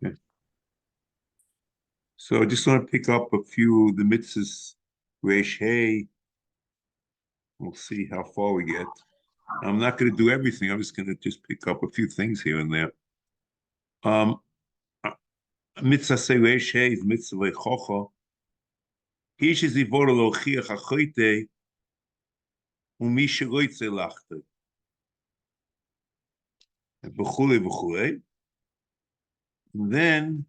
Okay. So I just want to pick up a few the mitzvahs, Reish Hey. We'll see how far we get. I'm not going to do everything. I'm just going to just pick up a few things here and there. Mitzvah say Reish Hey is mitzvah lechocha. Ish is ivor להוכיח החוטא ומי שרוצה לחטא. וכולי וכולי. And then,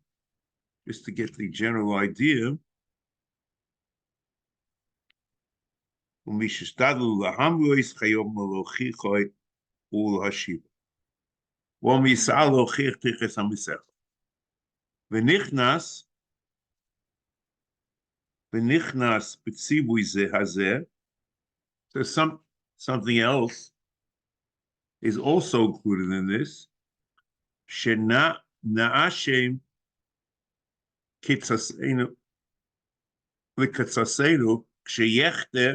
just to get the general idea, ומי ששתדלו להמרויס חיום להוכיחו ולהשיב. ומי יסעל להוכיח תכס המסכת. ונכנס בציווי זה הזה. So something else is also included in this. שנאשם קצסנו לקצסנו כשיחטא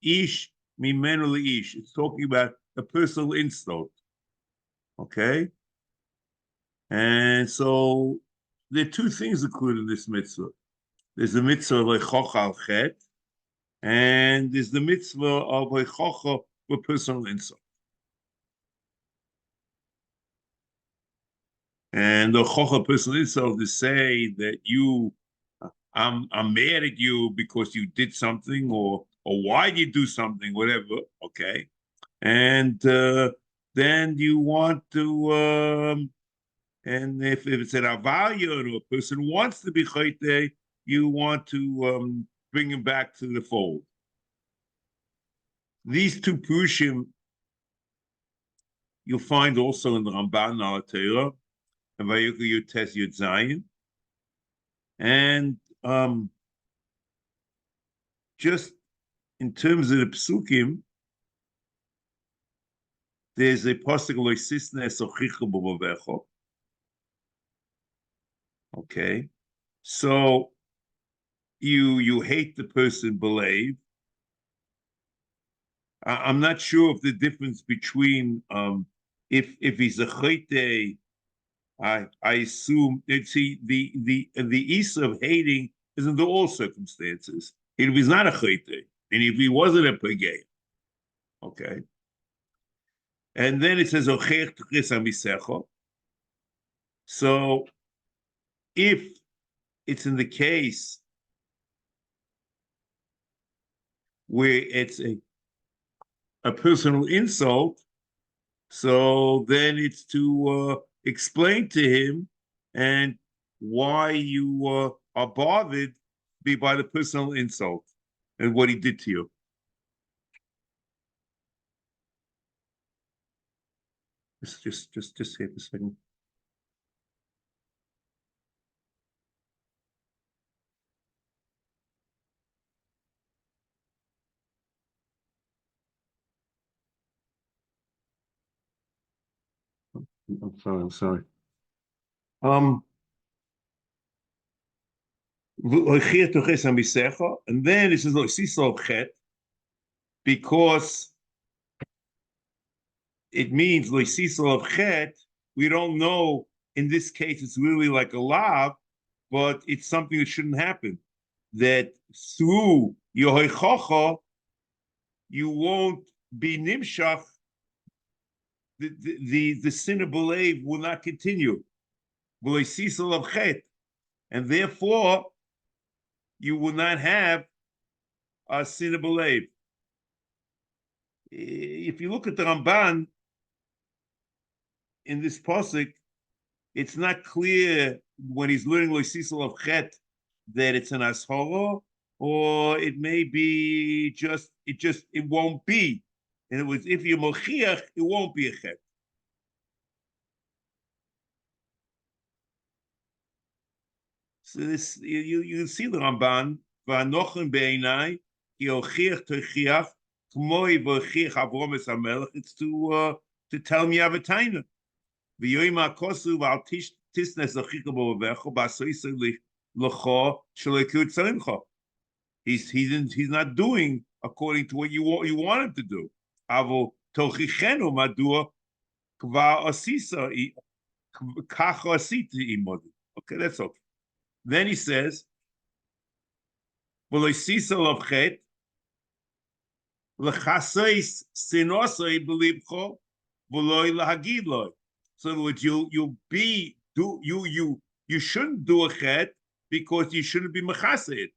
איש ממנו לאיש. It's talking about a personal insult. Okay? And so there are two things included in this mitzvah. There's the mitzvah lechocha al chet, and there's the mitzvah of lechocha with personal insult. And the chocha personal insult is say that I'm mad at you because you did something, or why did you do something, whatever. Okay, and then you want to, and if it's an avalya or a person wants to be chayte, you want to bring him back to the fold. These two pushim you'll find also in the Ramban al Torah and Vayikra Yutes Yud Zayin. And just in terms of the psukim, there's a pasuk loisisnes ochicha b'vavecho. Okay, so you hate the person, believe. I'm not sure if the difference between if he's a chayte, I assume the isa of hating is under all circumstances. If he's not a chayte, and if he wasn't a pagay, okay. And then it says ochech tchis hamisecha. So if it's in the case where it's a personal insult, so then it's to explain to him and why you are bothered by the personal insult and what he did to you. Just here for a second. I'm sorry. And then it says because it means we don't know, in this case it's really like a lav, but it's something that shouldn't happen. That through your you won't be nimshach, the sin of belief will not continue. And therefore, you will not have a sin of belief. If you look at the Ramban in this pasuk, it's not clear when he's learning loisisal of chet that it's an ashara, or it may be it won't be. In other words, if you're mochiach, it won't be a chet. So this you see the Ramban va'anochen be'enai yochiach tochiach k'moi v'ochiach avrom es hamelech. It's to tell me avataina. V'yoyim ha'kosu v'al tisnes achicha b'ovecho ba'soisei l'cho sheleku tzarimcha. He's not doing according to what you want him to do. Avo tochichenu madua kva asisa kach asiti imodi. Okay, that's okay. Then he says, "V'lo sisal of chet l'chaseis sinosei b'libcho v'lo lahagid lo." So in other words, you shouldn't do a chet because you shouldn't be mechased.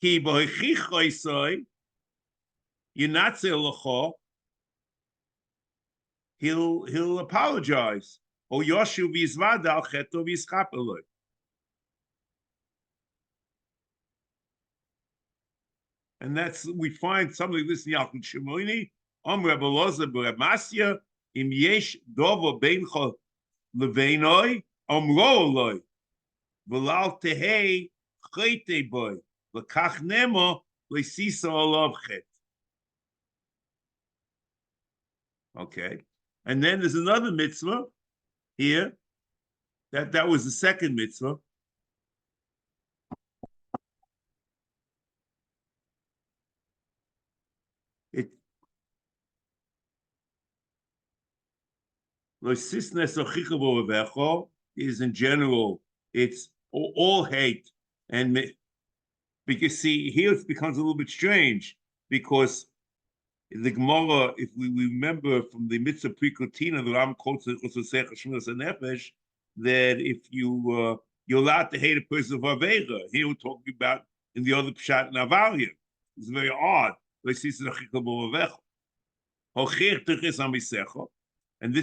Ki b'hoichichoisoi, you're not say l'cho, he'll apologize. Or Yoshu v'yizvad al cheto v'yizchapeloi. And that's, we find something like this in Yalkut Shimoni, Rebbe Loza B'Remasya, Im Yesh Dovo Beincho Leveinoi, Lo Loi, V'lal Tehei Chayte Boy, V'kach Nemo, L'sisa Olav Chet. Okay. And then there's another mitzvah here, that was the second mitzvah. It is in general, it's all hate. And because see, here it becomes a little bit strange, because the Gemara, if we remember from the Mitzvah Prikotina, the Ram quotes that if you're allowed to hate a person of Avera, here we're talking about in the other Pshat in Avalia. It's very odd. And this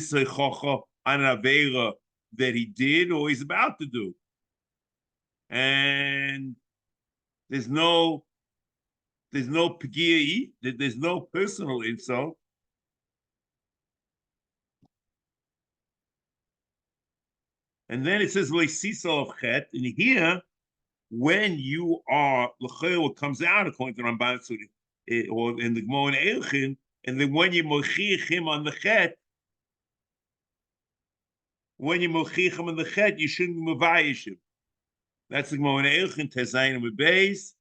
is a chocha on an Avera that he did or he's about to do. And there's no pgia, there's no personal insult. And then it says leisisa of chet, and here, when you are what comes out according to Ramban or in the Gemara in Eilchin, and then when you mochich him on the chet, you shouldn't mavayish him. That's the Gemara in Eilchin Tezayin with Beis.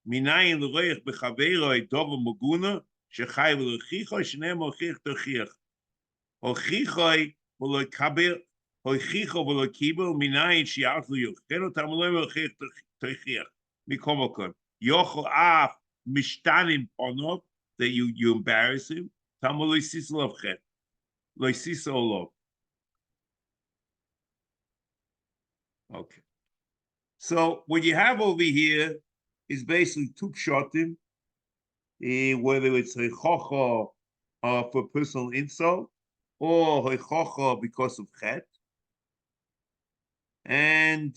Minayin l'roich b'chaveiro dova moguna shechai v'lochicho shnei mochich tochiach. Hochichoi v'lokaber hochicho v'lokibel minayin shiachlu yochenu tamulei mochich tochiach. Mikomokon yochel af mishtanim ponov, that you embarrass him. Tamulei sislov chet loy sisolov. Okay. So what you have over here is basically two pshatim, whether it's a chocha for personal insult or a chocha because of chet. And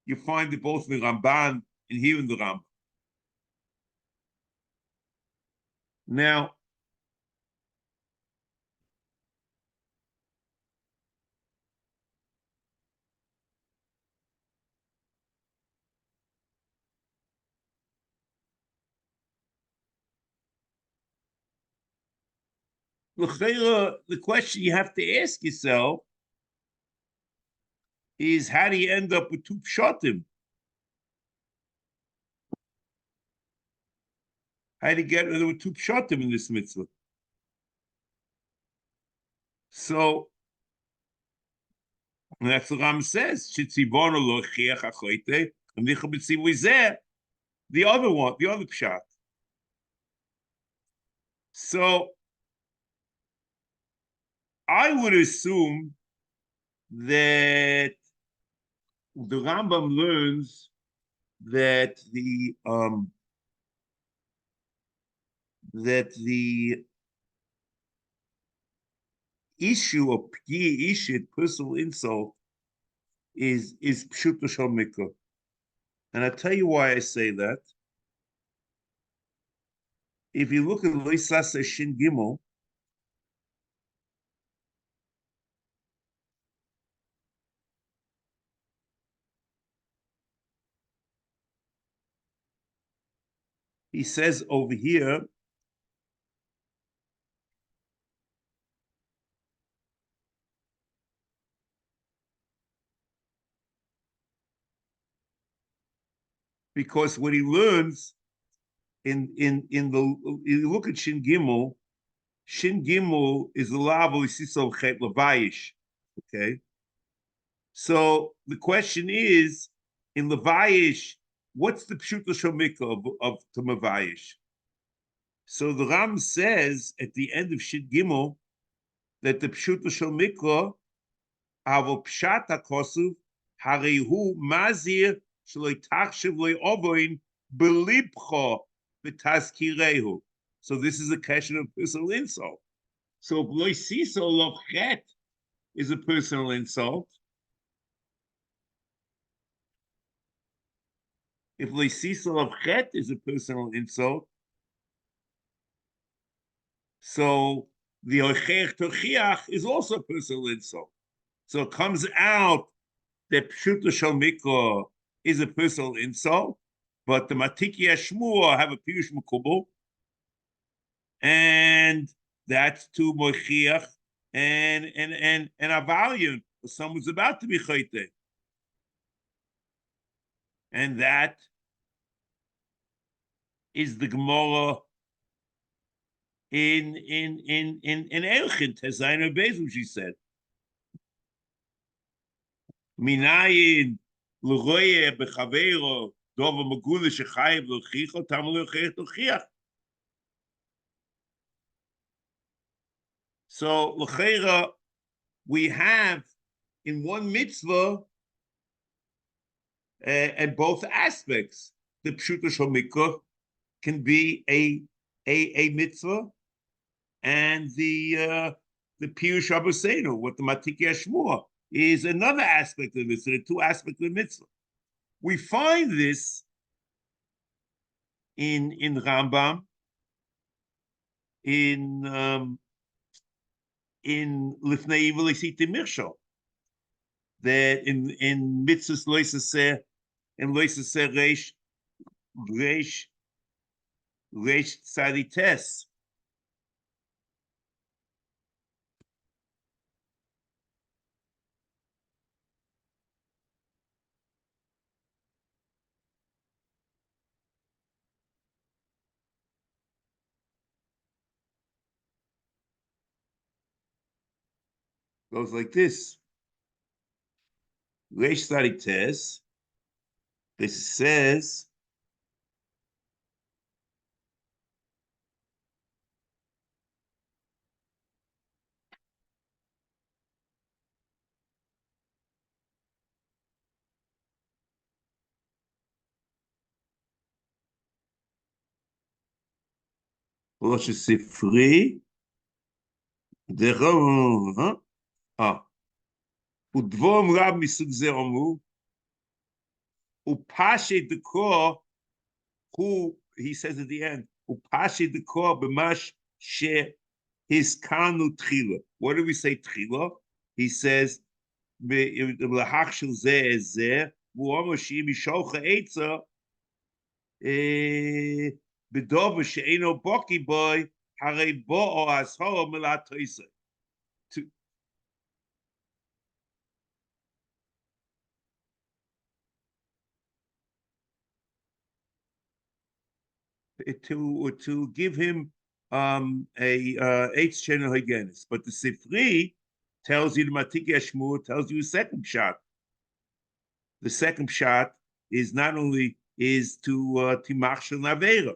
you find it both in the Ramban and here in the Rambam. Now, the question you have to ask yourself is, how do you end up with two pshatim? How do you get rid of two pshatim in this mitzvah? So, and that's what Ram says. The other one, the other pshat. So, I would assume that the Rambam learns that the issue of pgi ishit, personal insult, is pshuto shel mikra. And I'll tell you why I say that. If you look at Loisase Shin Gimel, he says over here, because what he learns in the, you look at Shin Gimel is the lav l'sisol chet levayish, okay? So the question is, in Levayish, what's the Pshuta Shomika of Tamavayish? So the Ram says at the end of Shid Gimel that the Pshuta Shomika avo Pshata Kosuv Harehu Mazir Shloi Tachshav Loi Ovoin Belibcha V'Tazkirehu. So this is a question of personal insult. So if Loi Siso Lov Chet is a personal insult, if Leisisel of Chet is a personal insult, so the Ocheich Tochiach is also a personal insult. So it comes out that Pshuta Shal Mikra is a personal insult, but the Matiki Ashmua have a Pirush Mekubal, and that's to Mochiach and a valiant, someone's about to be Chayte. And that is the Gemara in Elchin, Tezayin Beis, which she said. Minayin l'roye b'chaveiro dova magula shechayev l'chicho tam l'chech l'chiach. So l'cheira, we have in one mitzvah at both aspects. The pshuta shomikah can be a mitzvah, and the pirush abosenu, what the matiki ashmua is another aspect of this. So the two aspects of the mitzvah. We find this in Rambam, in Lifnei V'Leisiti Mirshal, that in Mitzvas Loisaseh and Loisaseh Reish Tzadites. Goes like this. Reish Tzadites. This says, Rosh Sifri, Udvom Rab Misug Ze Omu, Upashe Dekor, who he says at the end, Upashe Dekor B'mash She His Kanu Tchila. What do we say Tchila? He says, L'hach Shel Zeh Zeh, V'omer She'im Yisholcha Eitza, B'dova She'eno Boki Boy, Harei Bo'o Ashoro Milat Toisa. To give him a eighth channel Hagganis. But the Sifri tells you the Matiki Ashmur tells you a second shot. The second shot is not only is to Timachshel Navera.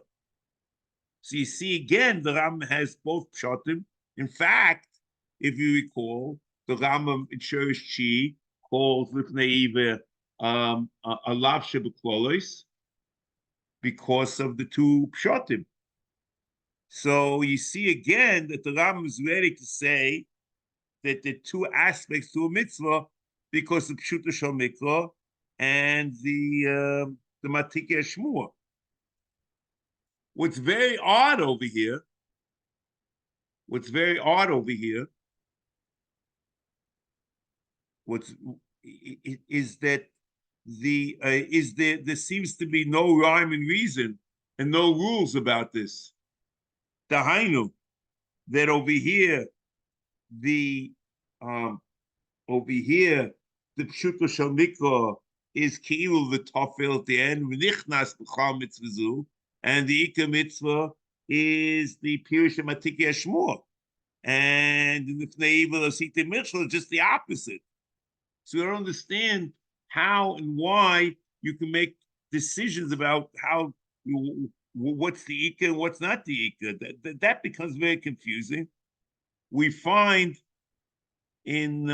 So you see again, the Ram has both pshatim. In fact, if you recall, the Rambam in Shurish Chi calls Lifnei Iver a lav shebeklolos, because of the two pshatim. So you see again that the Rambam is ready to say that the two aspects to a mitzvah, because of pshuta shel mikra and the matike shmua. What's very odd over here is that there seems to be no rhyme and reason and no rules about this. Dahainu, that over here the pshuto shel mikra is ki'ilu the tofel at the end, v'nichnas b'chal mitzvazu, and the ikar mitzvah is the pirush matiki ashmur, and in the Fnei Evil Asita Mirshal is just the opposite. So I don't understand how and why you can make decisions about how what's the Ika and what's not the Ika. That becomes very confusing. We find in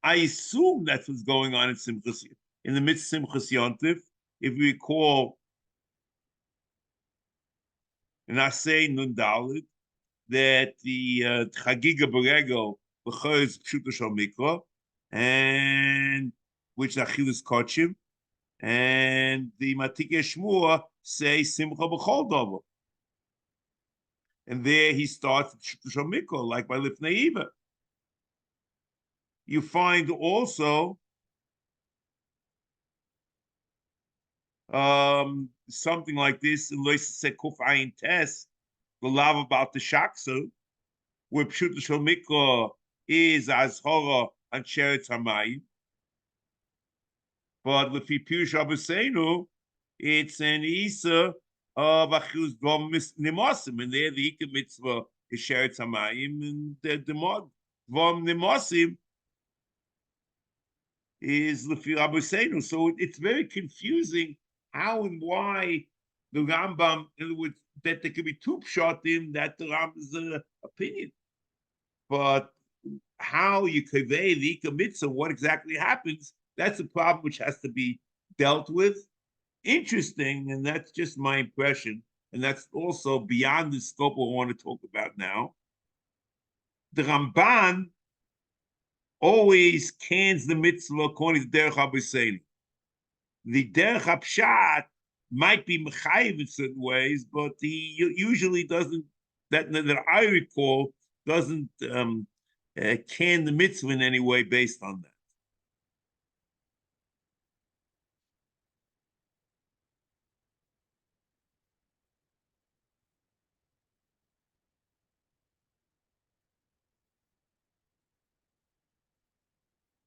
I assume that's what's going on in Simchas, in the midst of Simchas Yontif. If we recall in Aseh Nun Dalet, that the Chagiga Berego b'chayz pshuto shel mikra, and which Achilles Kochim, and the Matikei Shmua say Simcha b'chol davar, and there he starts pshuto shel mikra like by Lifnei Iva. You find also something like this in Lois Sekuf Ayin Tes, the love about the Shaksu, where Pshuta Shel Mikra is Azhora and Sheretz Hamayim. But with Pirush Abusenu, it's an Isa of Achilles Dvom Nimosim, and there the Ika Mitzvah is Sheretz Hamayim, and the Dvom Nimosim is Lefi Abusenu. So it's very confusing how and why the Rambam, in other words, that there could be two pshatim that the Rambam's opinion. But how you convey the Ika Mitzvah, what exactly happens, that's a problem which has to be dealt with. Interesting, and that's just my impression, and that's also beyond the scope of what I want to talk about now. The Ramban always cans the mitzvah according to Derech HaBiseli. The Derech HaPshat might be mechayiv in certain ways, but he usually doesn't, that I recall, doesn't can the mitzvah in any way based on that.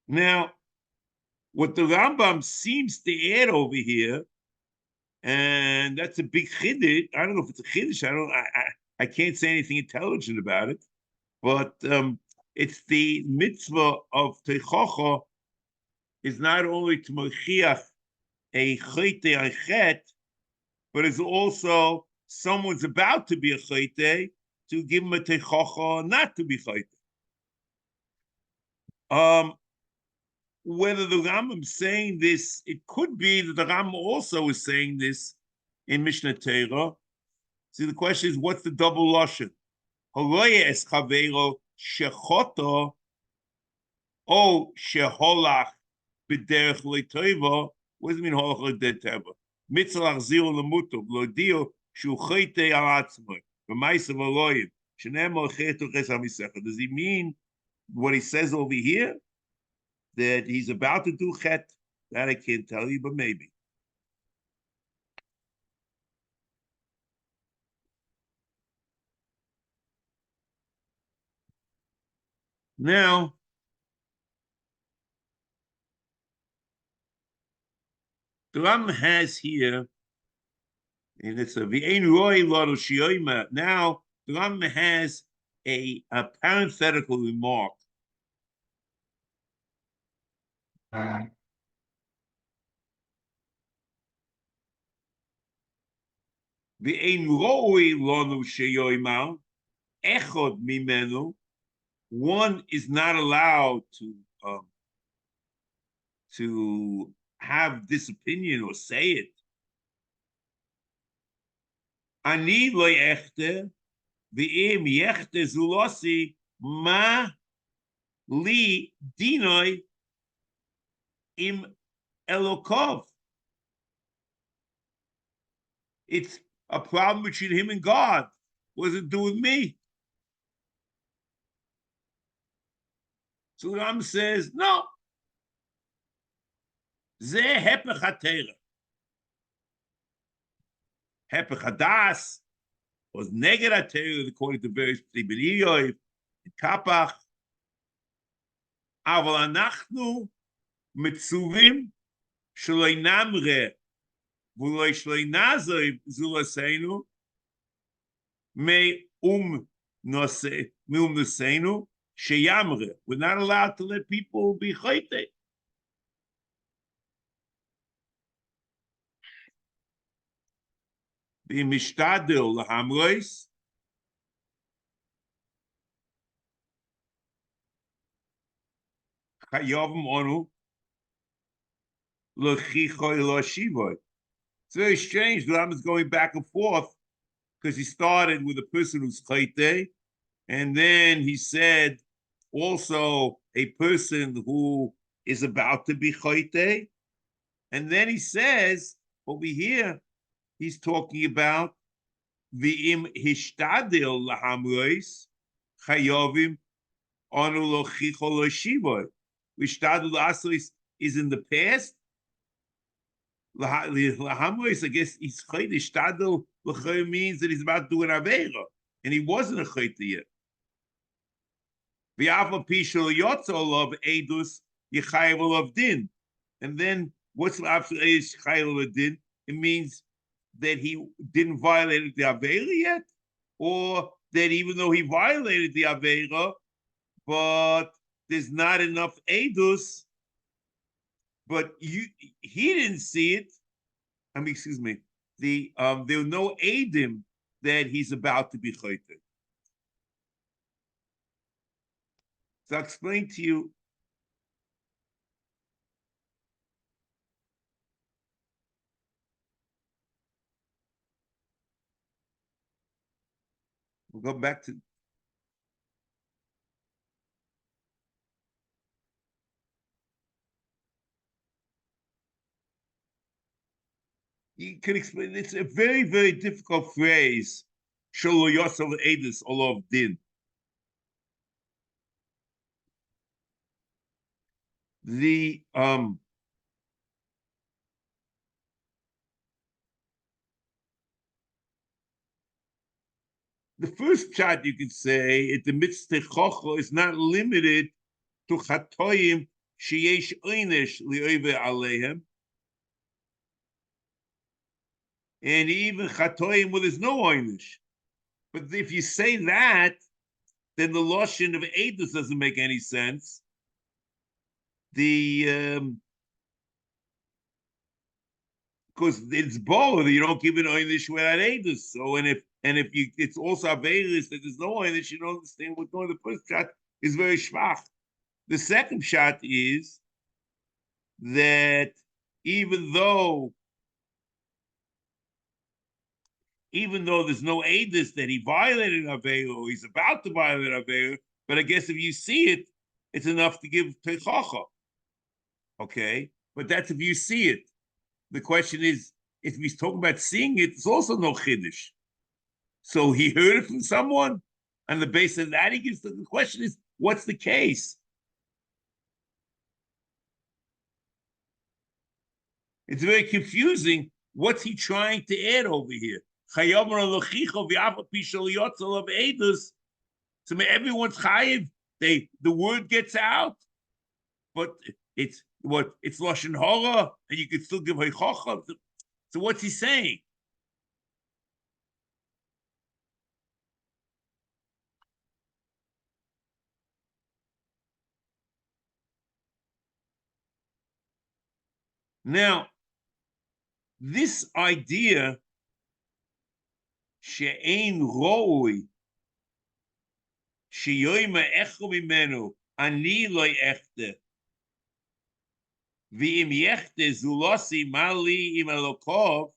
Now, what the Rambam seems to add over here, and that's a big chiddush. I don't know if it's a chiddush. I can't say anything intelligent about it, but it's the mitzvah of teichocha is not only to mechiach a chayte a chet, but it's also someone's about to be a chayte to give him a teichocha not to be chayte. Whether the Rambam is saying this, it could be that the Rambam also is saying this in Mishnah Torah. See, the question is, what's the double lashon? Haloye es chaveiro shechoto o sheholach b'derech le'tova. What does it mean holach le'tova? Mitzvah lachziro lemutov lo'dio shu chayte al atzmoi v'maisav aloyim shenem olchetu ches hamisecha. Does he mean what he says over here? That he's about to do chet? That I can't tell you, but maybe. Now, the Rambam has here, and it's a v'ein roi lado shioima. Now, the Rambam has a parenthetical remark. V'ein roi lado shioima echod mimenu. One is not allowed to have this opinion or say it. Ani lo yechte, v'im yechte zulosi ma li dinoi im elokov. It's a problem between him and God. What does it do with me? So Ram says, no. Ze hepech hatera. Hepech hadas was neged hatera according to various Tiberiyoy, Kapach. Aval anachnu mitzuvim shloi namre v'loi shloi nazoi zulaseinu me noseinu sheyamre. We're not allowed to let people be chayte. the mishtadil lahamrois. Chayavim onu lechichoy lashivoy. It's very strange. The Ram is going back and forth because he started with a person who's chayte, and then he said also a person who is about to be chayte, and then he says over here he's talking about v'im hishtadil lahamrois chayavim anu lochicho loshivoy. Hishtadil asois is in the past. Lahamrois, I guess he's chayte. Hishtadil l'chay means that he's about to do an avera, and he wasn't a chayte yet. V'afa pishul yotzol of edus yichayev of din, and then what's after edus yichayev of din? It means that he didn't violate the avera yet, or that even though he violated the avera, but there's not enough edus, but he didn't see it. I mean, excuse me. There were no edim that he's about to be chayte. So I'll explain to you. We'll go back to. You can explain. It's a very, very difficult phrase. Sholo yosel edus olov din. The first shot you could say at the mitzvah chocho is not limited to chatoyim sheyesh oynesh li'over aleihem, and even chatoyim where there's no oynesh. But if you say that, then the lashon of edus doesn't make any sense. Because it's both, you don't give an oynish without edus. So if you, it's also averis that there's no oynish, you don't understand what's going on. The first shot is very schwach. The second shot is that even though there's no edus that he violated aveir or he's about to violate aveir, but I guess if you see it, it's enough to give teichacha. Okay, but that's if you see it. The question is, if he's talking about seeing it, it's also no chiddush. So he heard it from someone, and the base of that he gives. The question is, what's the case? It's very confusing. What's he trying to add over here? So everyone's chayiv. The word gets out, but it's lashon hara, and you can still give heichacha. So what's he saying? Now, this idea she'ein ro'ui sheyoyma echo mimenu ani loy echte v'im yechte zulasi mali im elokov,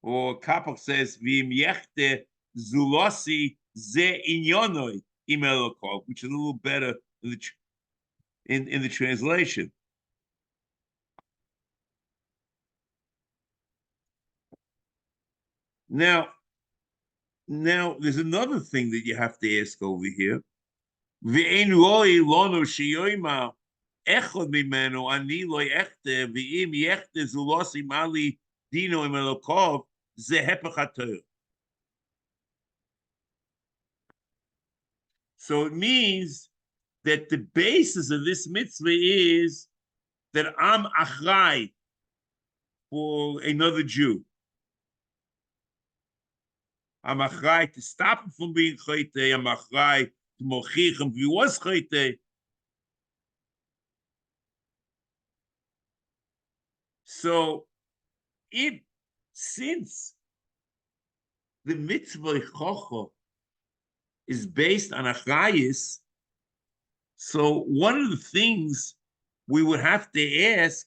or Kapach says v'im yechte zulasi ze inyonoi im elokov, which is a little better in the translation. Now, there's another thing that you have to ask over here. V'ein roi lono sheyoyma echod mimenu ani loy echte v'im yechte zulosi mali dino im elokov ze hepech haTorah. So it means that the basis of this mitzvah is that I'm achrai for another Jew. I'm achrai to stop him from being chayte. I'm achrai to mochich him if he was chayte. So, since the mitzvah chocha is based on achrayus, so one of the things we would have to ask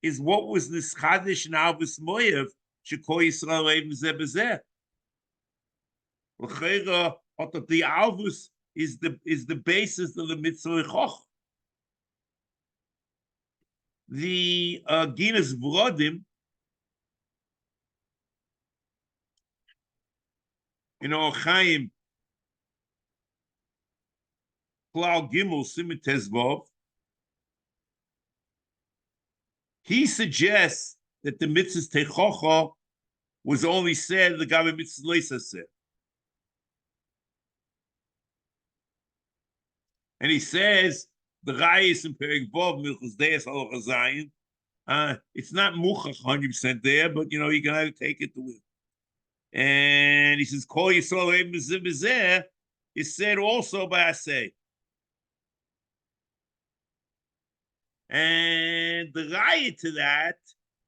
is what was this chadish and avos moyev shekol Yisrael oivim zeh b'zeh? L'cheira, the avos is the basis of the mitzvah chocha. The Ginas Vrodim, Chaim Klau Gimel Siman Tezvav, he suggests that the mitzvahs techocha was only said the Gabi mitzvah leisa said, and he says the Rayis in Perek Vav Milchus Deis Halacha Zayin. It's not muchach 100% there, but you can either take it to it. And he says Kol Yisrael Oivim Zeh B'zeh is said also by Aseh. And the raya to that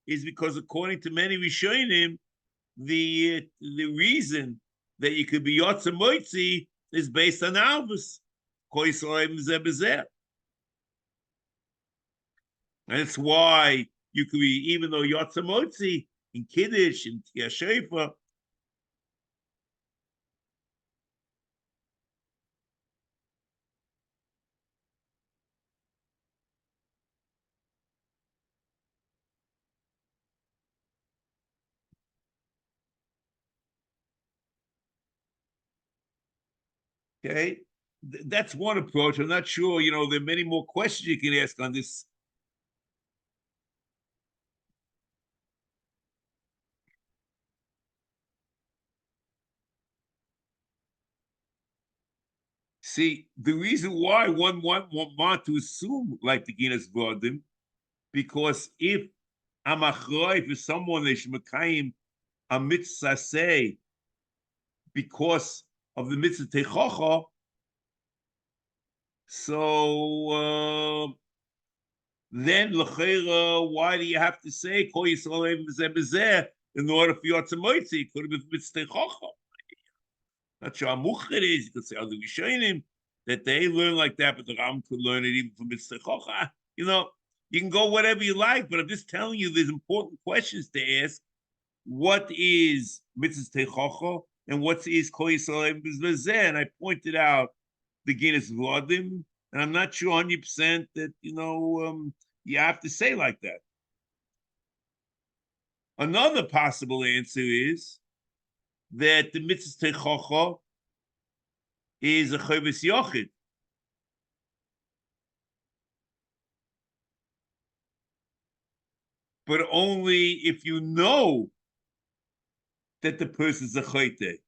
is because, according to many Rishonim, the reason that you could be Yotze Moitzi is based on Alvus. That's why you could be, even though Yotze Moitzi in Kiddush and Yashefa. Okay, that's one approach. I'm not sure, there are many more questions you can ask on this. See, the reason why one want to assume like the Ginas Brodim, because if I'm achroi for someone they should mekayim a mitzvah say because of the mitzvah techocha, so then l'cheira, why do you have to say Kol Yisrael Oivim Zeh B'zeh in order for Yotze Moitzi? It could have been mitzvah techocha. Not sure how much it is. You could say other Rishonim that they learn like that, but the Ram could learn it even from mitzvah techocha. You can go whatever you like, but I'm just telling you there's important questions to ask. What is mitzvah techocha and what is Kol Yisrael B'zeh? And I pointed out the Ginas Vrodim, and I'm not sure 100% that you have to say like that. Another possible answer is that the mitzvah techocha is a chovis yochid. But only if you know that the person's a chote.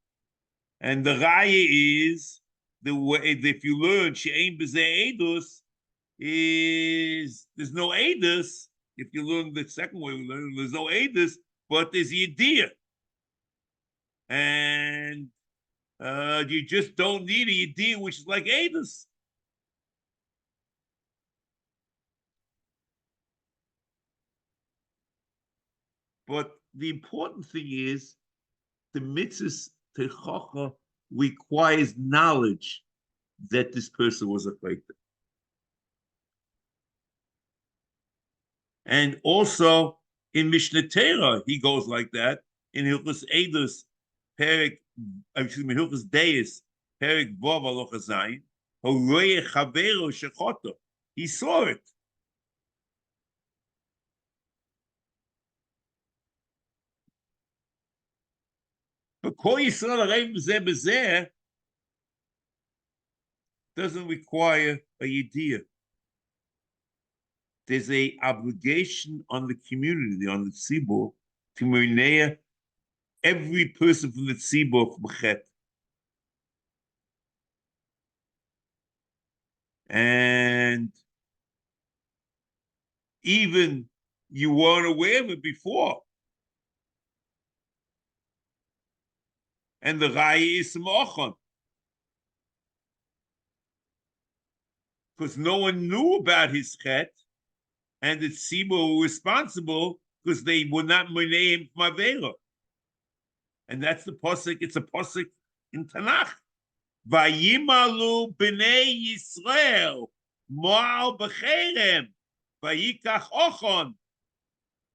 And the raya is the way, if you learn she'ein b'zeh edus, is there's no edus. If you learn the second way we learn, there's no edus, but there's yediyah. And you just don't need a yediyah, which is like edus. But the important thing is the mitzvah techocha requires knowledge that this person was a chote. And also in Mishnah Torah, he goes like that. In Hilchos Edus, Hilchos Deis, Perek Vav Halacha Zayin, Horoyeh Chavero Shechoto. He saw it. But Kol Yisrael Oivim Zeh B'zeh doesn't require a yediyah. There's a obligation on the community, on the tzibur, to mernea every person from the tzibur from chet. And even you weren't aware of it before. And the raya is mochon. Because no one knew about his chet, and the tzibur were responsible because they were not Moneim from Avera. And that's the pasuk. It's a pasuk in Tanakh. Vayimalu b'nei Yisrael mo'al b'cherem vayikach ochon.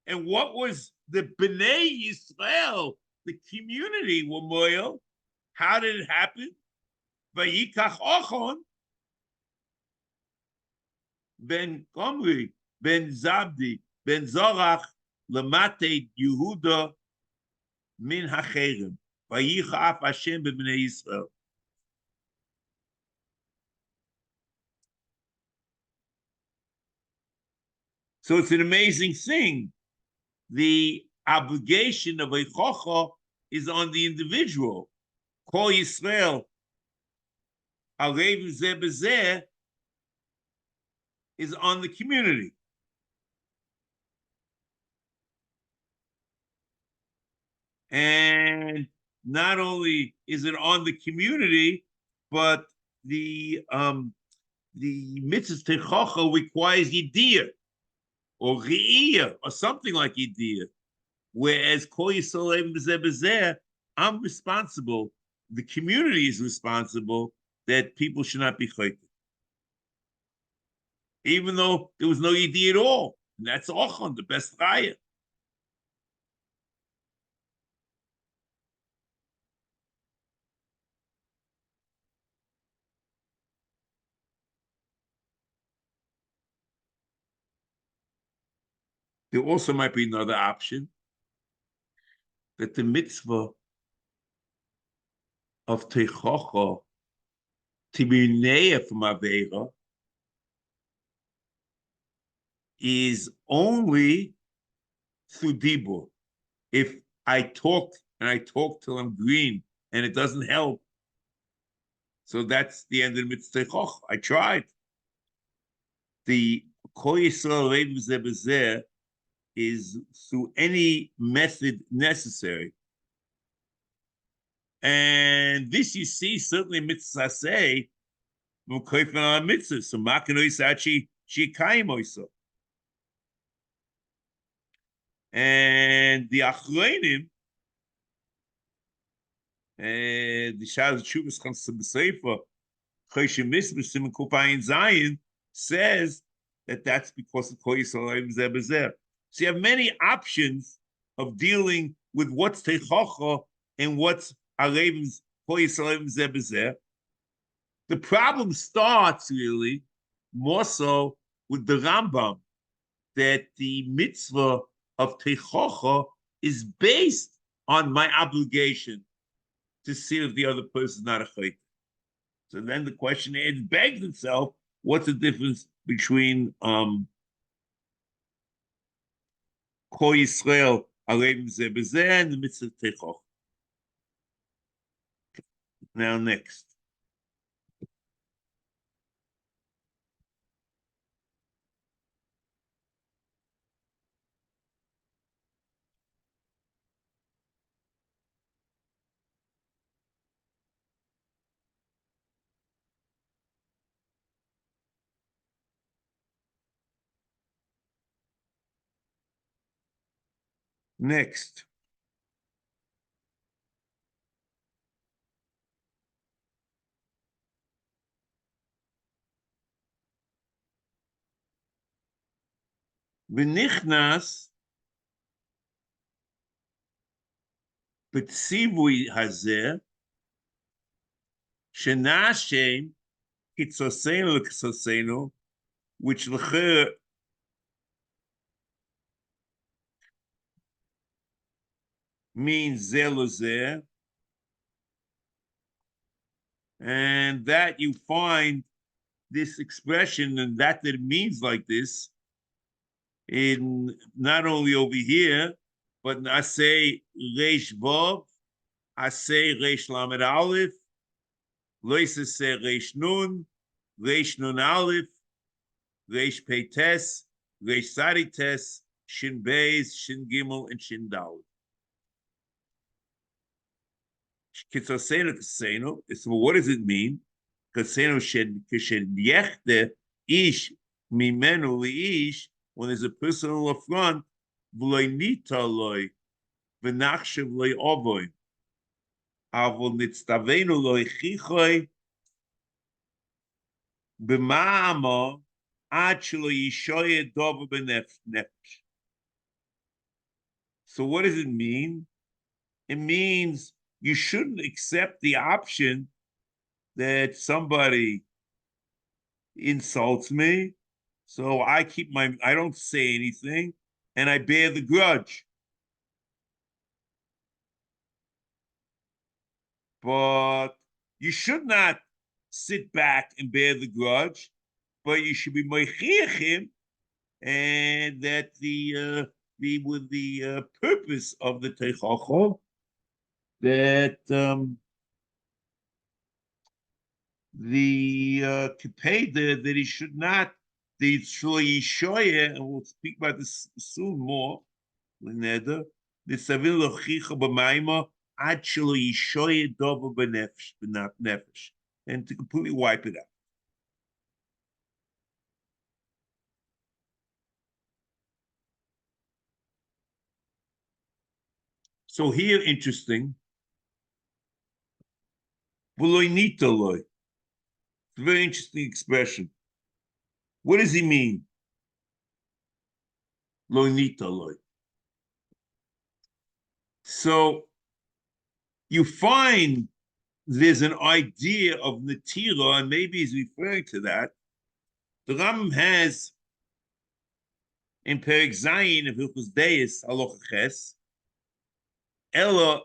And what was the b'nei Yisrael? The community were mo'al. How did it happen? Vayikach ochon ben Gomri ben Zabdi ben Zorach lemate Yehuda min hacherem vayichaf Hashem b'nei Yisrael. So it's an amazing thing. The obligation of a chocha is on the individual. Kol Yisrael alev zeh b'zeh is on the community. And not only is it on the community, but the mitzvah techocha requires yediyah or re'iyah or something like yediyah. Whereas kol yisrael b'zeh b'zeh, I'm responsible. The community is responsible that people should not be chayte, even though there was no yediyah at all. And that's ochon, the best raya. There also might be another option that the mitzvah of techocha to be ne'eh from Avera is only through dibur. If I talk and I talk till I'm green and it doesn't help, so that's the end of the mitzvah techocha. I tried. The kol yisrael alev zeh b'zeh is through any method necessary. And this you see certainly mitzvah say, mitzvah. So makanoisachi shikayim oiso. And the achronim, the Shas Chuvas comes to the Sefer, Choshe Mitzvos in Kupayin Zayin says that that's because of Kol Yisrael Zeh B'Zeh. So you have many options of dealing with what's Techocha and what's Alev's Kol Yisrael Zeh B'Zeh. The problem starts really more so with the Rambam, that the mitzvah of Techocha is based on my obligation to see if the other person is not a chayt. So then the question begs itself, what's the difference between Kol Yisrael Aleim Zeh B'Zeh and the mitzvah Techocha? Now next. Next. V'nichnas b'tzivui hazeh shena Hashem kitzosenu l'kitzosenu, which l'cher means zeh l'zeh, and that you find this expression and that it means like this in not only over here, but in Aseh Reish Vav, Aseh Reish Lamed Aleph, Lois Aseh Reish Nun Aleph, Reish Pei Tes, Reish Sadi Tes, Shin Beis, Shin Gimel, and Shin Dalet. Kitzosenu Kasenu. So what does it mean? Kasenu Kishen Yechte Ish Mimenu Liish. When there's a personal affront v'loy nita loy v'nachshav loy ovoy avol nitztavenu loy chichoy b'ma'ama ad shelo yishoye dova b'nefesh. So what does it mean? It means you shouldn't accept the option that somebody insults me, so I don't say anything, and I bear the grudge. But you should not sit back and bear the grudge, but you should be moichiach him, and that with the purpose of the teichacho that the kipeda that he should not the shoye, and we'll speak about this soon more. The savil lochicha b'mayma ad shelo yishoye dova b'nefesh, and to completely wipe it out. So here, interesting. It's a very interesting expression. What does he mean? Loinita. So you find there's an idea of Natira, and maybe he's referring to that. The Rambam has in Perek Zayin of Hilchos Deis Halacha Ches, Ela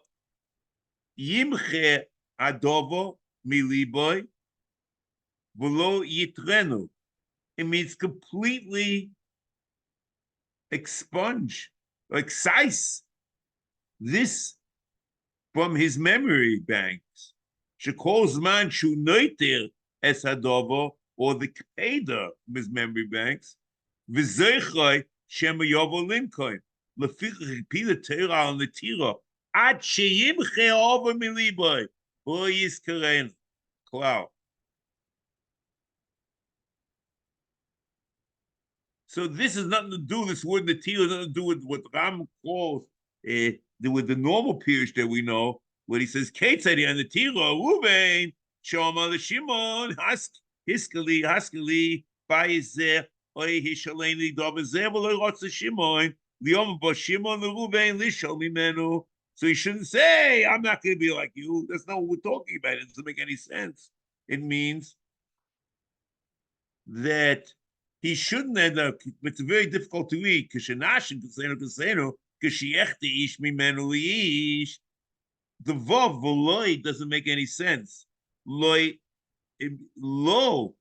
Yimche Adovo Miliboy V'lo Yitrenu. It means completely expunge, excise this from his memory banks. Shekol Zman Shu Noiter Es Hadovo, or the Keda of his memory banks. V'zeichai Shema Yovo Lincoln. Lefichach Pila Teira al Netira. Ad Sheyimche Over Miliboy. Bo Yizkaren. Cloud. So this has nothing to do, this word Natila has nothing to do with what Ram calls with the normal Pirish that we know, where he says, Ketzadi and Natila, Ruvain, Shoma the Shimon, Haskali, Bayzer, Oy Hishaleni, Dobazer, Rotsa Shimon, Liom Shimon, the Ruvain, Lishal Mimenu. So he shouldn't say, I'm not going to be like you. That's not what we're talking about. It doesn't make any sense. It means that he shouldn't end up. It's very difficult to read. Kishanashin kasenu kishiechti ish mimenu ish. The vav v'loi doesn't make any sense. Loi lo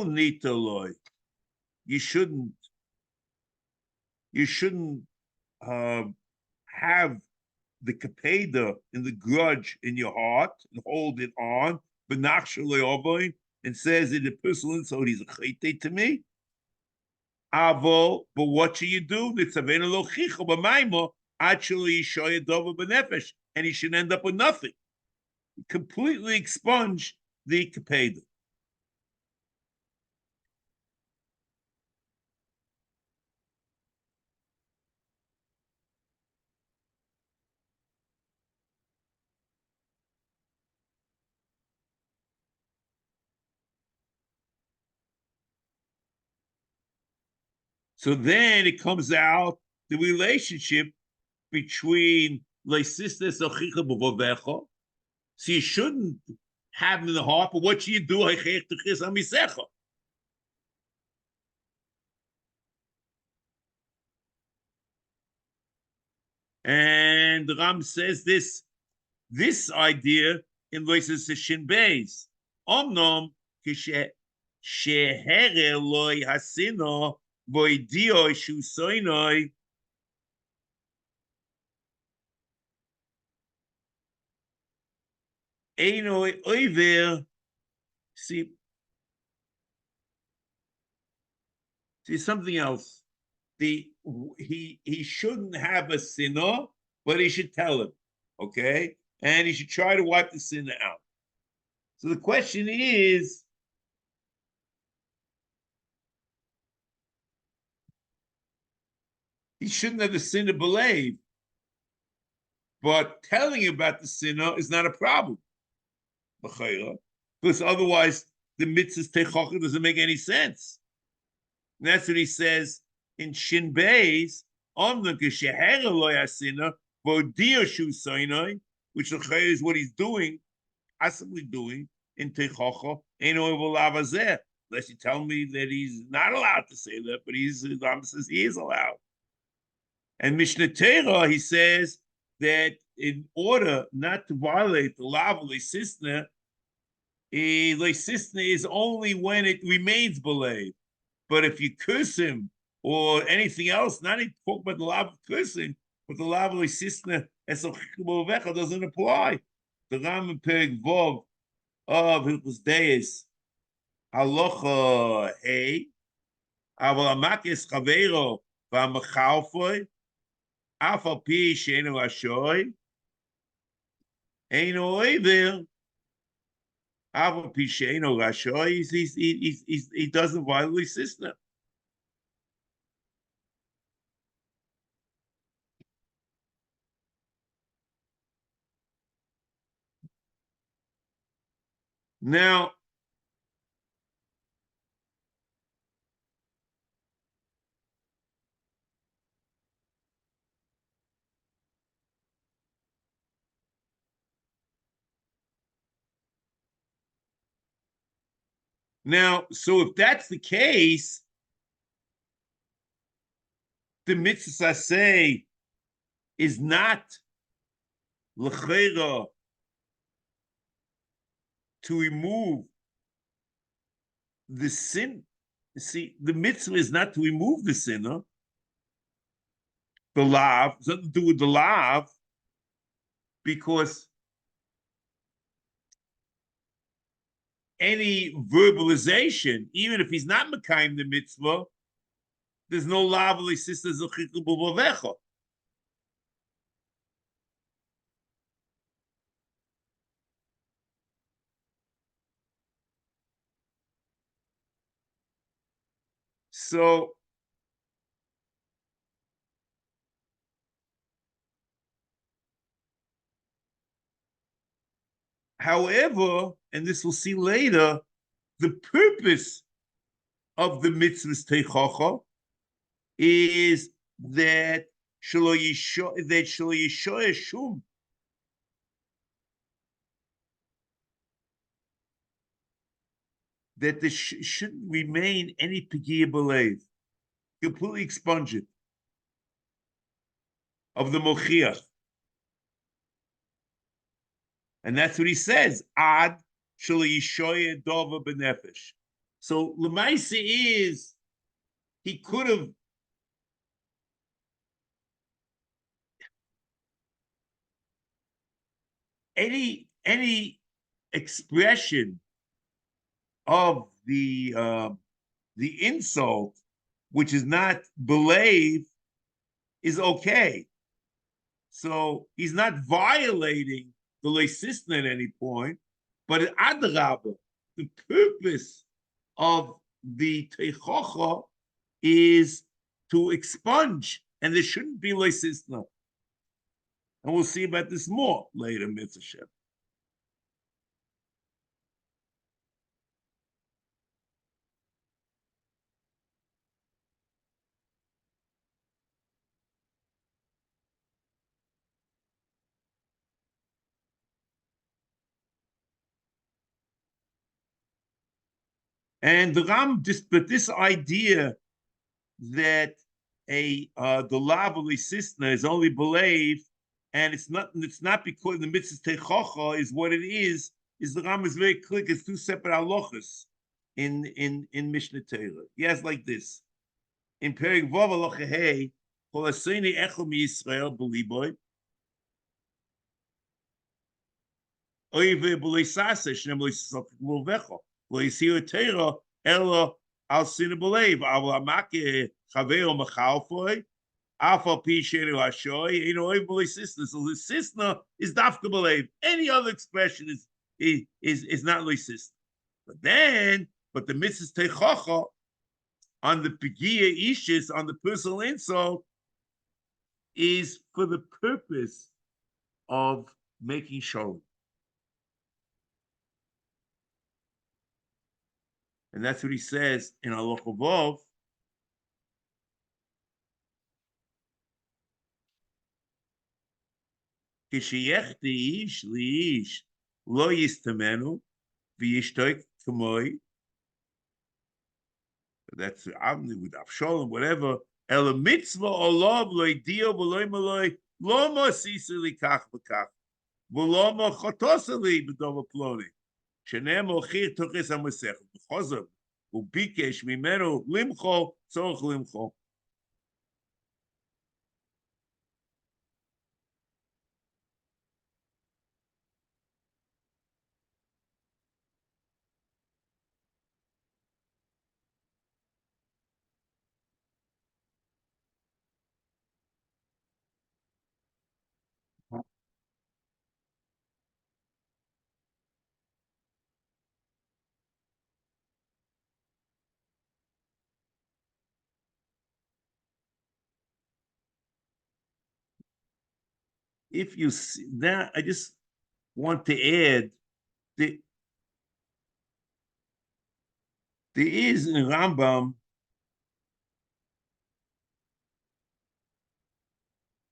nita loi. You shouldn't have the kapeda and the grudge in your heart and hold it on. Benachshalei and says that the person insult he's a chayte to me. Avo, but what should you do? And he should end up with nothing. Completely expunge the kapeda. So then it comes out the relationship between Leisistes Achicha B'Vovecha. So you shouldn't have him in the heart, but what should you do? And the Ram says this idea in Loises Shin Beis. Omnom shehere loy hasino voidio shu soinoi. Einoi oiver. See something else. He shouldn't have a sinner, but he should tell him, okay? And he should try to wipe the sinner out. So the question is, he shouldn't have the sinner believe. But telling about the sinner is not a problem. Because otherwise, the mitzvah's techocha doesn't make any sense. And that's what he says in Shin Beis, which is what he's doing, possibly doing in techocha, unless you tell me that he's not allowed to say that, but the Rambam says he is allowed. And Mishnah Torah, he says that in order not to violate the law of leisisna is only when it remains believed. But if you curse him or anything else, not even talk about the law of cursing, but the law of leisisna doesn't apply. The Rambam Perek Vov of Hilchos Deis Halacha Hey Aval Amakis Chaveiro V'Amachalfoi Afal Pi Sheinu Ashoy Eino Oiver Afal Pi Sheinu Ashoy. He doesn't violate system. Now, so if that's the case, the mitzvah Aseh is not l'chera to remove the sin. See, the mitzvah is not to remove the sinner. The lav, it's nothing to do with the lav, because any verbalization, even if he's not mekayim the mitzvah, there's no lav l'sistas l'chikul b'vavecha. So, however, and this we'll see later, the purpose of the mitzvah's teichacha is that shelo yishoy shum, that there shouldn't remain any pegia belev, completely expunge it of the mochiach. And that's what he says. Ad shelo yishoy dova benefesh. So Lemaisa is he could have any expression of the insult, which is not believe, is okay. So he's not violating the leisisna at any point, but adrabah, the purpose of the teichocha is to expunge, and there shouldn't be leisisna. And we'll see about this more later, Mitzvah. And the Ram, but this idea that the lavali sisna is only believed, and it's not because the mitzvah techocha is what it is the Ram is very clear. It's two separate halachas in Mishnah Torah. He has like this in Perek Vav halacha hey kol aseni echol mi Yisrael b'liboy oive b'leisase shnem leisasok l'vecho leisir Torah ela al sin believe aval amake chaveo machalfoy afal pi shenu hashoy oive b'leisisna. So the sisna is dafka believe. Any other expression is not leisisna. But the mitzvah techocha on the pegia ishis, on the personal insult, is for the purpose of making shalom. And that's what he says in Halacha Vov. Kishiyechti ish liish lo yistamenu v'yishtoik kamoi. That's with Avshalom, whatever. El mitzvah olav lo idio v'lo maloi lo mosisa likach v'kach v'lo mochotosa li b'dova ploni. Shenem ochir tuchis hamasech b'chozav u'bikesh mimenu limcho tzorach limcho. If you see that, I just want to add that there is in Rambam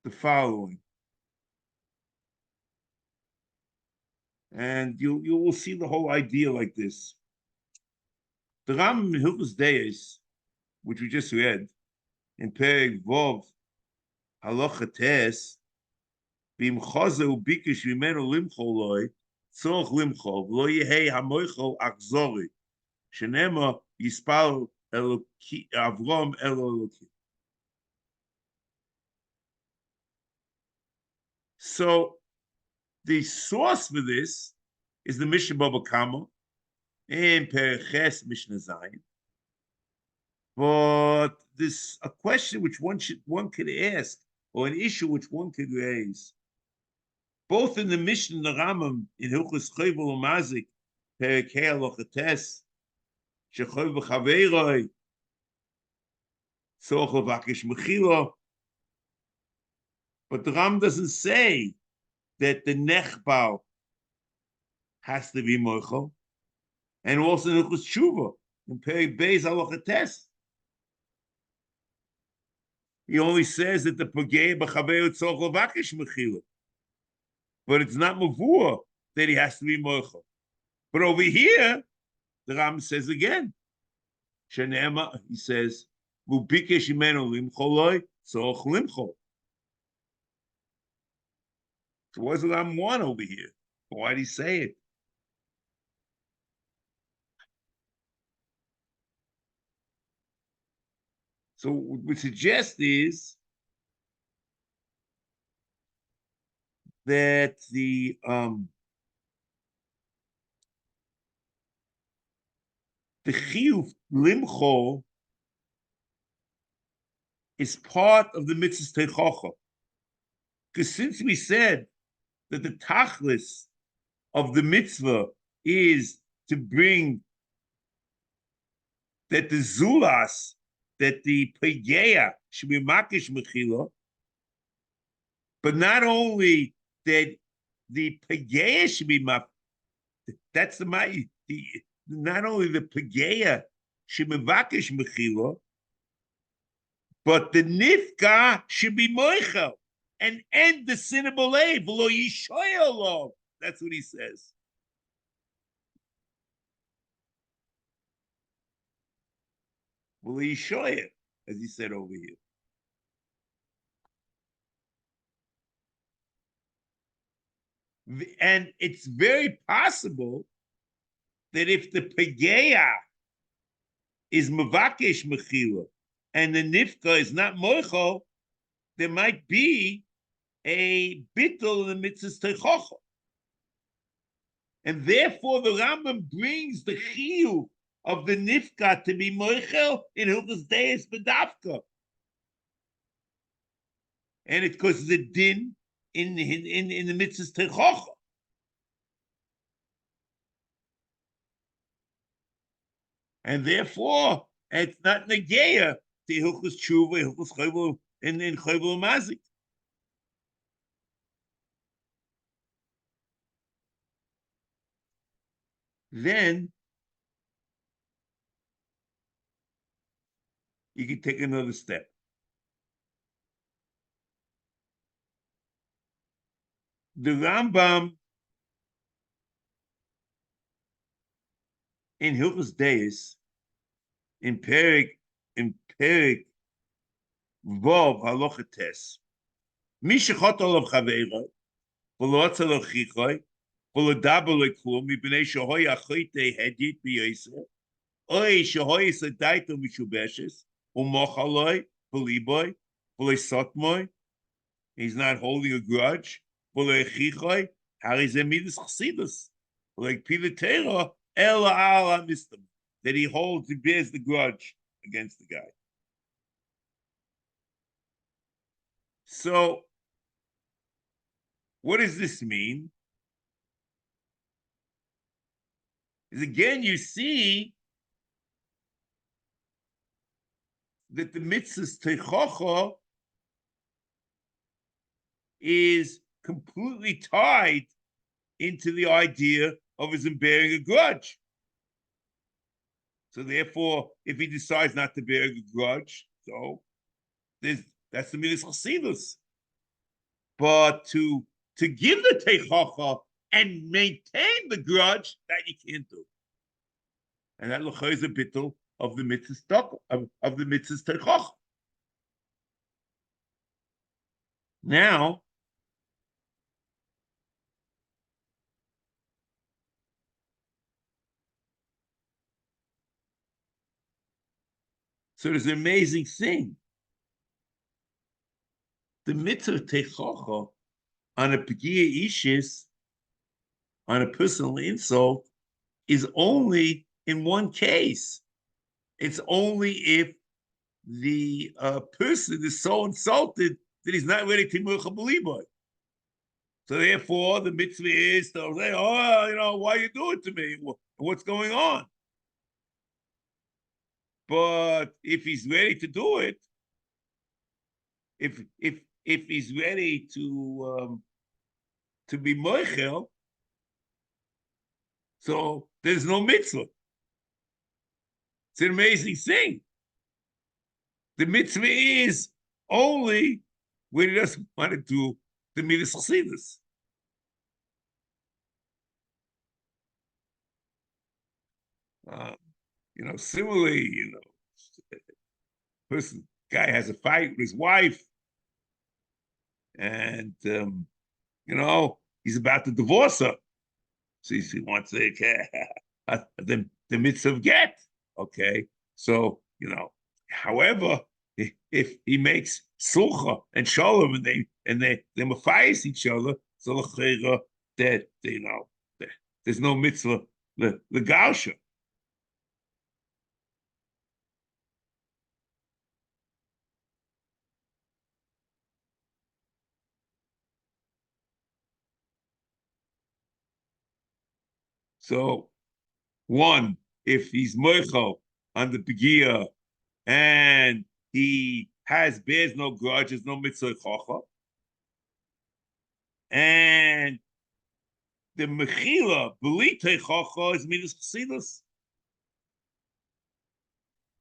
the following, and you will see the whole idea like this. The Rambam in Hilchos Deis, which we just read in Perek Vov Halacha Tes, Bim Chaze uBikesh Mimenu Limcho Loi Tzorach Limcho Lo Yehei Hamoichel Achzori Shenema Yispal Avrom Eloki. So the source for this is the Mishnah Baba Kama and Pereches Mishnah Zayin. But this a question which one could ask, or an issue which one could raise, both in the Mishnah and the Rambam in Hilchos Chovel Umazik, Perek Hei Halacha Tes, Shechoy v'Chaveiroi, Tzorach Levakesh Mechila. But the Rambam doesn't say that the Nechbal has to be Moichel, and also in Hilchos Tshuva, in Perek Beis Halacha Tes. He only says that the Pagei B'Chaveiroi Tzorach Levakesh Mechila. But it's not mavur that he has to be moichel. But over here, the Ram says again, Shenema, he says, Mubikesh imenu limcholoi, tzorach limchol. So what does the Ram want over here? Why did he say it? So what we suggest is that the chiyuv limchol is part of the Mitzvas Teichocha. Because since we said that the tachlis of the mitzvah is to bring that the zulas, that the pegeya should be makish mechila, but not only that the pegeya should be that's the not only the pegeya should be makish mechila, but the nifka should be moichel and end the sin of Malay below Yishoyalov. That's what he says. Below Yishoyah, as he said over here. And it's very possible that if the Pegeya is Mavakesh Mechila and the Nifka is not Moichel, there might be a bittul in the Mitzvahs Teichocha. And therefore the Rambam brings the Chiyuv of the Nifka to be Moichel in Hilchos Deis B'davka. And it causes the din in the Mitzvahs Teichocha. And therefore, it's not Negeya to Hilchos Tshuva, Hilchos Chovel, and Chovel Mazik. then you can take another step. The Rambam in Hilchos Deis, in Perik Vov Halacha Tes, Mishachot Olav Chaveira, V'lo Atza L'chichoi, V'lo Daber L'klum, Mipnei Shehoy Achoyte Hedit B'Yosef, Oy Shehoy Sedaito Mishubeshes, Umochaloi, V'liboy, V'lo Sotmoy, he's not holding a grudge, V'lo Echichoi, Harizeh Midas Chassidus, like Peter Taylor, Ela Ala Mistam, that he holds, he bears the grudge against the guy. So, what does this mean? Is again, you see that the mitzvah's techocha is completely tied into the idea of his bearing a grudge. So therefore, if he decides not to bear a grudge, so that's the mitzvah chassidus. But to give the techocha and maintain the grudge, that you can't do. And that l'chayr is a bittul of the mitzvah of the mitzvah techocha. Now, so there's an amazing thing. The mitzvah techocha on a pegia ishis, on a personal insult, is only in one case. It's only if the person is so insulted that he's not ready to milcha b'liboy. So therefore, the mitzvah is to say, "Oh, why you do it to me? What's going on?" But if he's ready to do it, if he's ready to be moichel, so there's no mitzvah. It's an amazing thing. The mitzvah is only when he doesn't want to do the midas chassidus. Similarly, person guy has a fight with his wife, and he's about to divorce her. So he wants to the mitzvah of get. Okay, so however, if he makes sulcha and shalom and they mafayis each other, so that there's no mitzvah the gausha. So one, if he's moichel on the begia and he bears no grudges, no mitzvah chocha, and the mechila belite chocha is midas chassidus,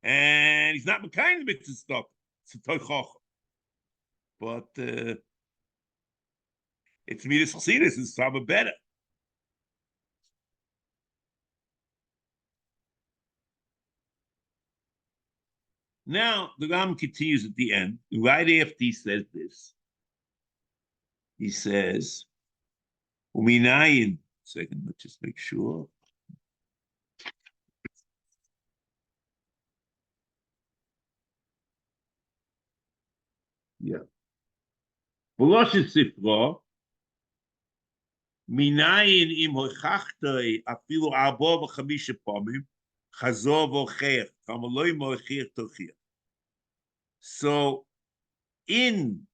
and he's not mekayim mitzvah stuff. It's a chocha, but it's midas chassidus. It's probably better. Now the Ram continues at the end, right after he says this. He says, "Uminayin." Second, let's just make sure. Yeah. V'losh sifra minayin im hochachtoi afilu arba v'chamisha pamim chazor v'ocheach kamaloi mocheach tochiach. So in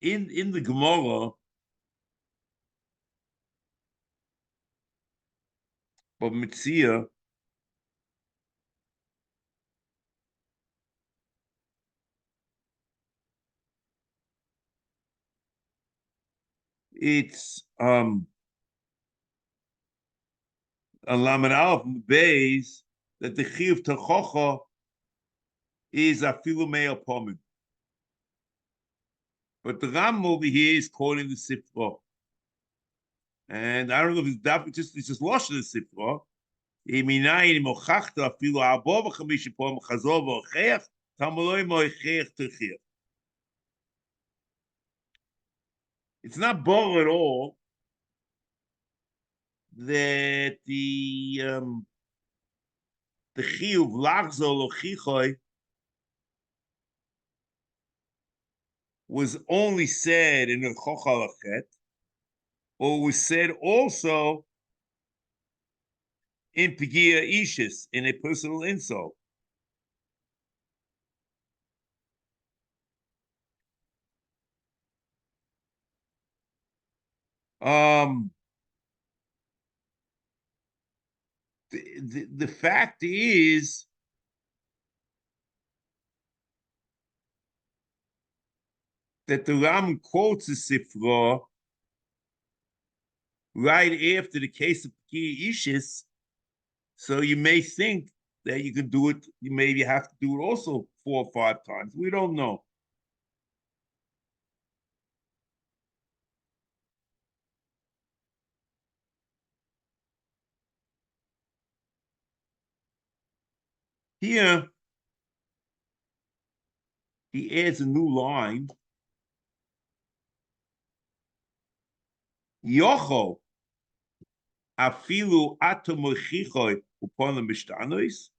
the Gemara, of Mitzia, it's on Lamed Aleph base that the Chiyuv Techocha is afilu mea pomin. But the Ram over here is quoting the Sefer. And I don't know if it's just lost in the Sefer. Iminayin mochachta afilu abo v'chamish pom chazor v'ocheach tamaloi mo'ocheach terchiach. It's not bore at all that the chiyuv lachzor lochichoi was only said in the Chochalachet, or was said also in Pigia Ishis, in a personal insult. The fact is that the Ram quotes the Sifra right after the case of Pigia Ishis, so you may think that you can do it, you maybe have to do it also 4 or 5 times. We don't know. Here, he adds a new line. Yocho afilu atomochichoi upon the mishtanois.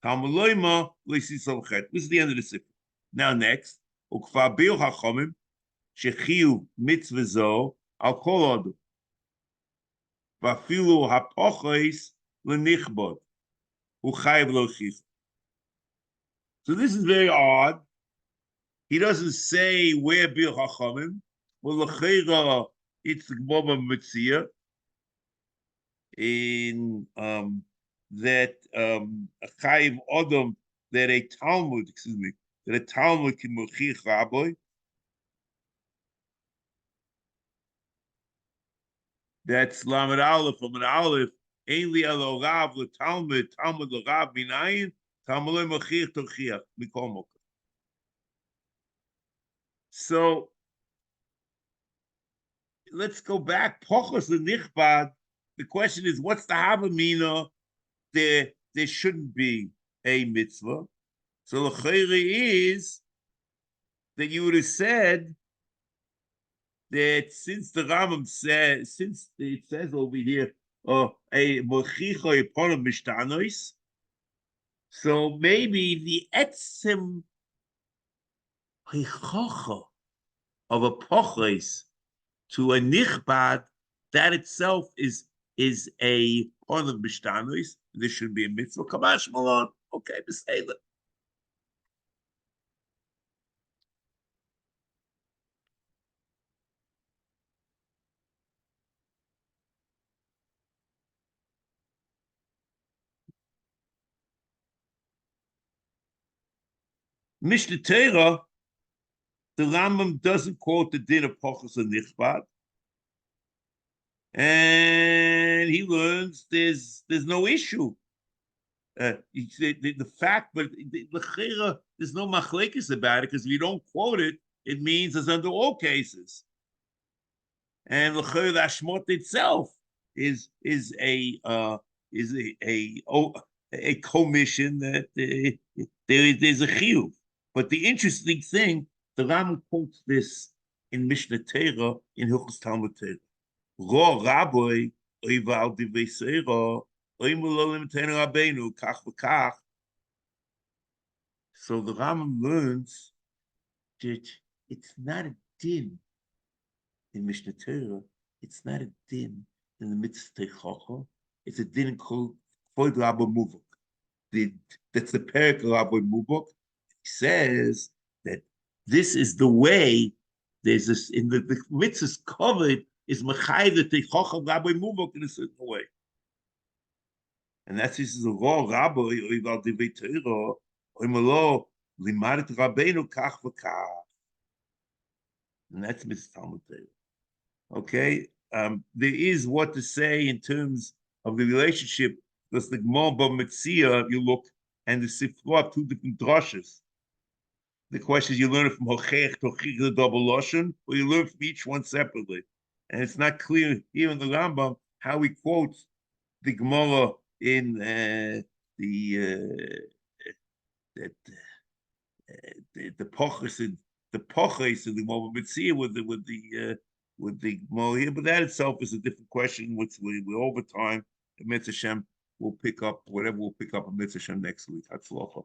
Talmuloima leisisolchet. This is the end of the Sefer. Now next, ukvabil hachomim shechiu mitzvazo al kol odom. Vafilu hapochos lenichbod uchayiv lochich. So this is very odd. He doesn't say where bil hachomim. Well, lechera it's the Gemara Mitzvah in that a chayiv odom that a Talmud, that a Talmud can mochich rabbi. That's Lamed Aleph from an Aleph. Ein li elo rav le Talmud, Talmud le rav minayin, Talmud le mochich tochiach mikol mokem. So let's go back. Pochos le nichbad. The question is, what's the havamina? There shouldn't be a mitzvah. So the chayre is that you would have said that since the Rambam says, since it says over here, a mochicha upon a mishtanois, so maybe the etzem hichacha of a pochos to a nichbad, that itself is a on the mishtanois. This should be a mitzvah. Kamash malon. Okay, besayla. Mishnah Torah, the Rambam doesn't quote the din of Pochos and Nichbad, and he learns there's no issue. The fact, but there's no machlekes about it, because if you don't quote it, it means it's under all cases. And the Ashmot itself is a commission that there's a chiyuv. But the interesting thing, the Rambam quotes this in Mishnah Torah in Hilchos Talmud Torah. Ro Rabbi oival divrei seira oimulolim ten rabbeinu kach v'kach. So the Rambam learns that it's not a din in Mishnah Torah. It's not a din in the Mitzvah Techocha. It's a din called Kvod Rabbi Muvok. That's the Perek of Rabbi Muvok. He says that this is the way. There's this in the mitzvahs covered is Mechai the Techocha of Rabbi Muvok in a certain way, and that's this is a raw Rabbi Oival Divrei Torah Oimalo Limadet Rabbeinu Kach v'Kach, and that's Mitzvah Talmud Torah. Okay, there is what to say in terms of the relationship, because the Gemara B'Metzia, you look, and the Sefer, two different drushes. The question is, you learn it from Hochech to Hochich, the double Lashon, or you learn from each one separately. And it's not clear here in the Rambam how he quotes the Gemara in the Pochos and the Pochos and the Gemara Mitzvah with the Gemara here, but that itself is a different question, which we over time, the Mitzvah Shem will pick up whatever we'll pick up in Mitzvah Shem next week. Hatzlacha.